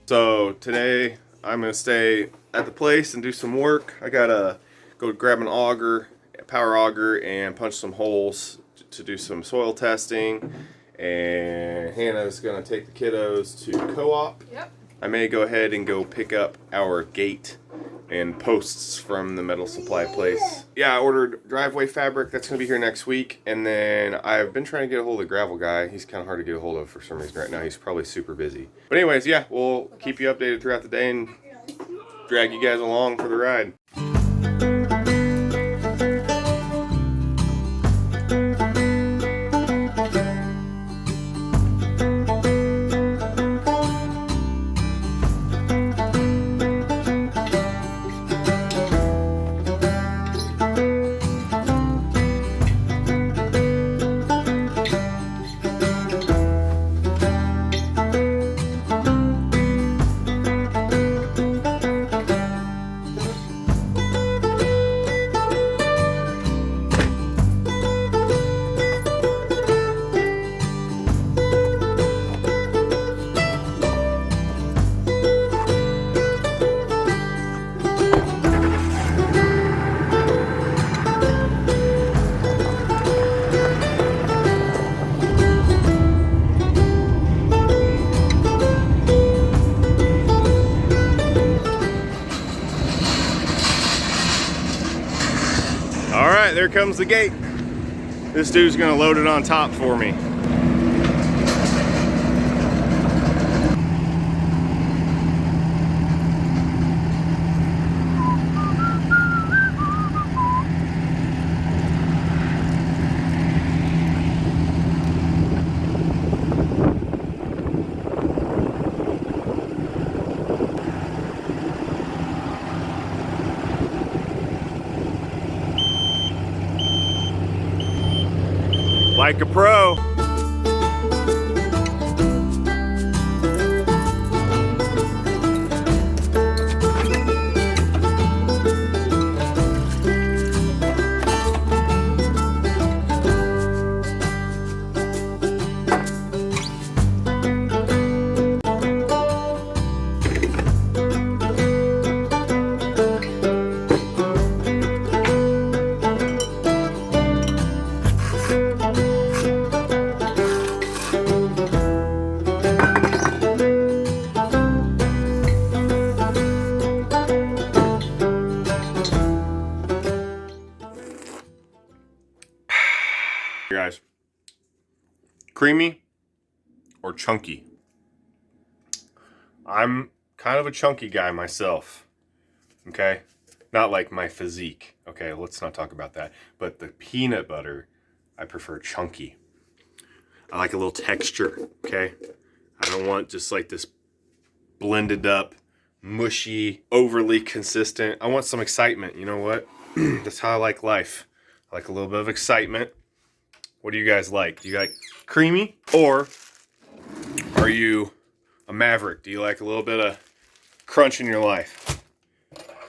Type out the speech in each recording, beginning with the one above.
So today I'm gonna stay at the place and do some work. I gotta go grab an auger, a power auger, and punch some holes to do some soil testing. And Hannah's gonna take the kiddos to co-op. Yep. I may go ahead and go pick up our gate and posts from the metal supply place. Yeah, I ordered driveway fabric. That's gonna be here next week. And then I've been trying to get a hold of the gravel guy. He's kind of hard to get a hold of for some reason right now. He's probably super busy. But anyways, yeah, we'll keep you updated throughout the day and drag you guys along for the ride. Alright, there comes the gate. This dude's gonna load it on top for me. Like a pro. Guys, creamy or chunky? I'm kind of a chunky guy myself, okay? Not like my physique, okay? Let's not talk about that. But the peanut butter, I prefer chunky. I like a little texture, okay? I don't want just like this blended up, mushy, overly consistent. I want some excitement, you know what? That's how I like life. I like a little bit of excitement. What do you guys like? Do you like creamy, or are you a maverick? Do you like a little bit of crunch in your life?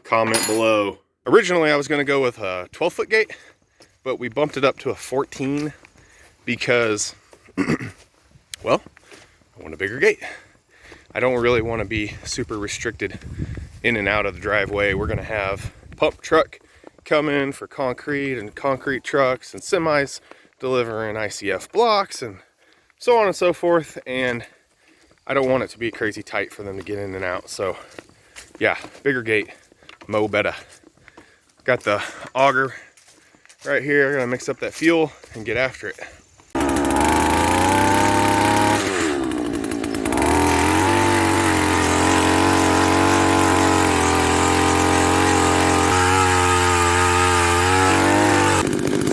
Comment below. Originally, I was going to go with a 12-foot gate, but we bumped it up to a 14 because, well, I want a bigger gate. I don't really want to be super restricted in and out of the driveway. We're going to have a pump truck come in for concrete, and concrete trucks and semis delivering ICF blocks and so on and so forth, and I don't want it to be crazy tight for them to get in and out. So yeah, bigger gate, mo better. Got the auger right here. I'm gonna mix up that fuel and get after it.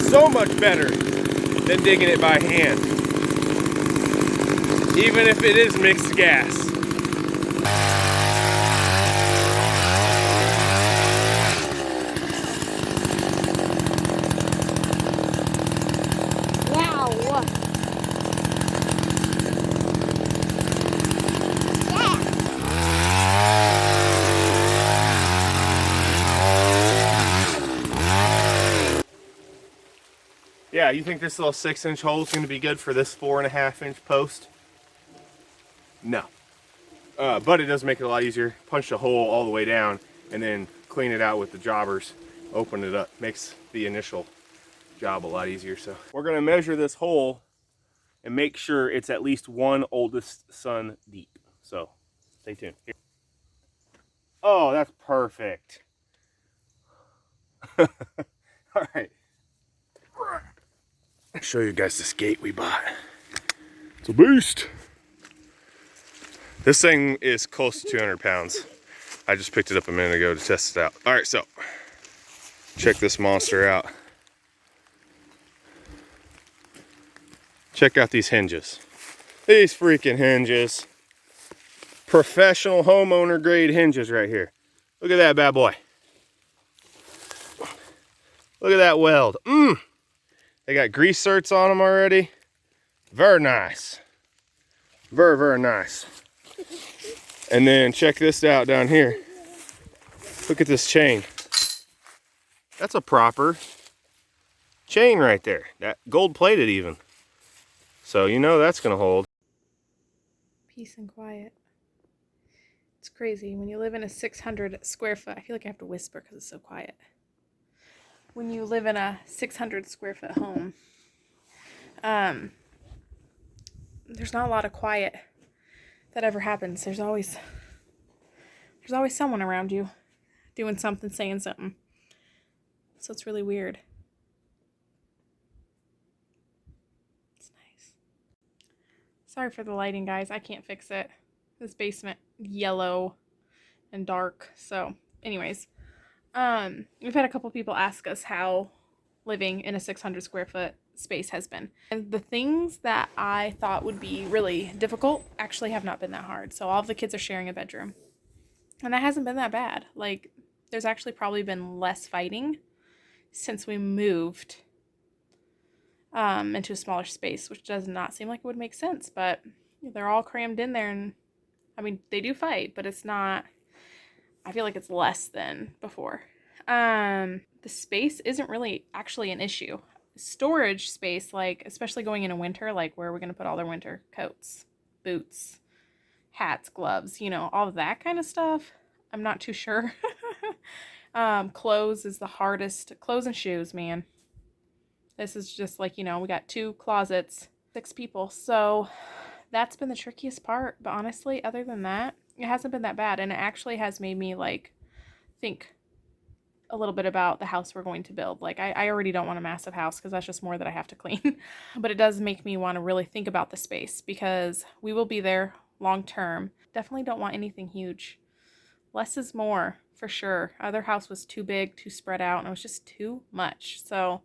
So much better than digging it by hand, even if it is mixed gas. Wow. Yeah, you think this little 6-inch hole is going to be good for this 4.5-inch post? No. But it does make it a lot easier. Punch the hole all the way down and then clean it out with the jobbers. Open it up. Makes the initial job a lot easier. So we're gonna measure this hole and make sure it's at least one oldest son deep. So stay tuned. Here. Oh, that's perfect. All right. I'll show you guys this gate we bought. It's a beast. This thing is close to 200 pounds. I just picked it up a minute ago to test it out. All right, so check this monster out. Check out these hinges. These freaking hinges. Professional homeowner grade hinges right here. Look at that bad boy. Look at that weld. They got grease certs on them already. Very nice. Very, very nice. And then check this out down here. Look at this chain. That's a proper chain right there. That gold plated even. So you know that's gonna hold. Peace and quiet. It's crazy. When you live in a 600 square foot, I feel like I have to whisper because it's so quiet. When you live in a 600 square foot home, there's not a lot of quiet that ever happens. There's always someone around you doing something, saying something. So it's really weird. It's nice. Sorry for the lighting, guys. I can't fix it. This basement yellow and dark. So anyways, we've had a couple people ask us how living in a 600 square foot space has been. And the things that I thought would be really difficult actually have not been that hard. So all of the kids are sharing a bedroom. And that hasn't been that bad. Like, there's actually probably been less fighting since we moved into a smaller space, which does not seem like it would make sense. But they're all crammed in there, and I mean, they do fight, but it's not, I feel like it's less than before. The space isn't really actually an issue. Storage space, like, especially going into winter, like, where are we going to put all their winter coats, boots, hats, gloves, you know, all of that kind of stuff? I'm not too sure. Clothes is the hardest. Clothes and shoes, man. This is just like, you know, we got 2 closets, 6 people. So that's been the trickiest part. But honestly, other than that, it hasn't been that bad. And it actually has made me, like, think a little bit about the house we're going to build. Like, I already don't want a massive house because that's just more that I have to clean. But it does make me want to really think about the space because we will be there long term. Definitely don't want anything huge. Less is more, for sure. Other house was too big, too spread out, and it was just too much. So,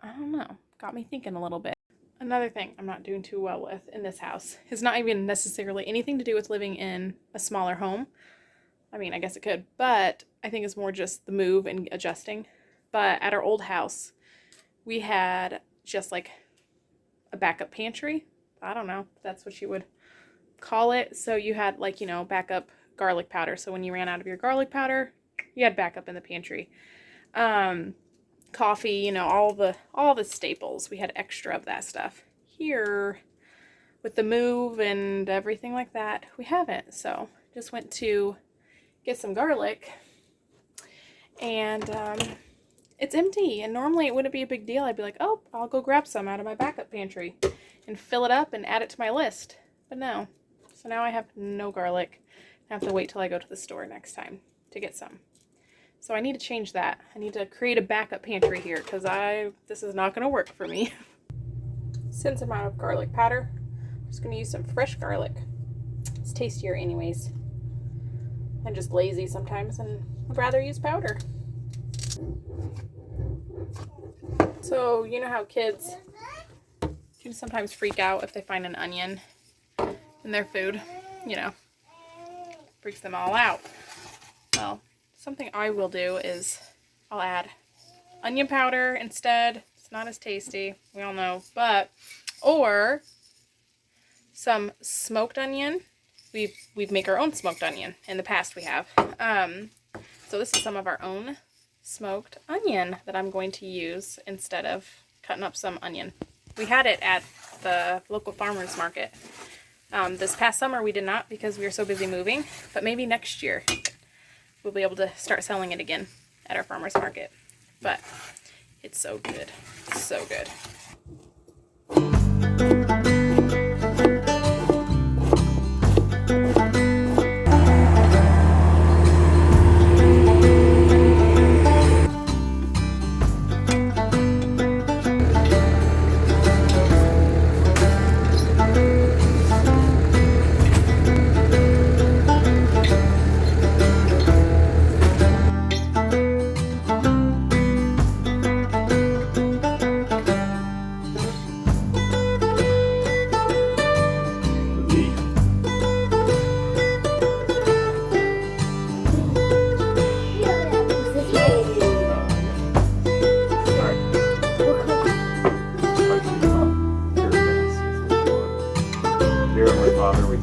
I don't know. Got me thinking a little bit. Another thing I'm not doing too well with in this house is not even necessarily anything to do with living in a smaller home. I mean, I guess it could, but I think it's more just the move and adjusting. But at our old house, we had just like a backup pantry. I don't know if that's what you would call it. So you had, like, you know, backup garlic powder. So when you ran out of your garlic powder, you had backup in the pantry. Coffee, you know, all the staples. We had extra of that stuff. Here, with the move and everything like that, we haven't. So just went to get some garlic, and it's empty. And normally it wouldn't be a big deal. I'd be like, oh, I'll go grab some out of my backup pantry and fill it up and add it to my list. But no. So now I have no garlic. I have to wait till I go to the store next time to get some. So I need to change that. I need to create a backup pantry here because this is not going to work for me. Since I'm out of garlic powder, I'm just going to use some fresh garlic. It's tastier anyways. I'm just lazy sometimes and would rather use powder. So, you know how kids can sometimes freak out if they find an onion in their food? You know, freaks them all out. Well, something I will do is I'll add onion powder instead. It's not as tasty, we all know, or some smoked onion. We've make our own smoked onion. In the past we have. So this is some of our own smoked onion that I'm going to use instead of cutting up some onion. We had it at the local farmer's market This past summer we did not because we were so busy moving, but maybe next year we'll be able to start selling it again at our farmer's market. But it's so good. So good. Dear Heavenly Father, we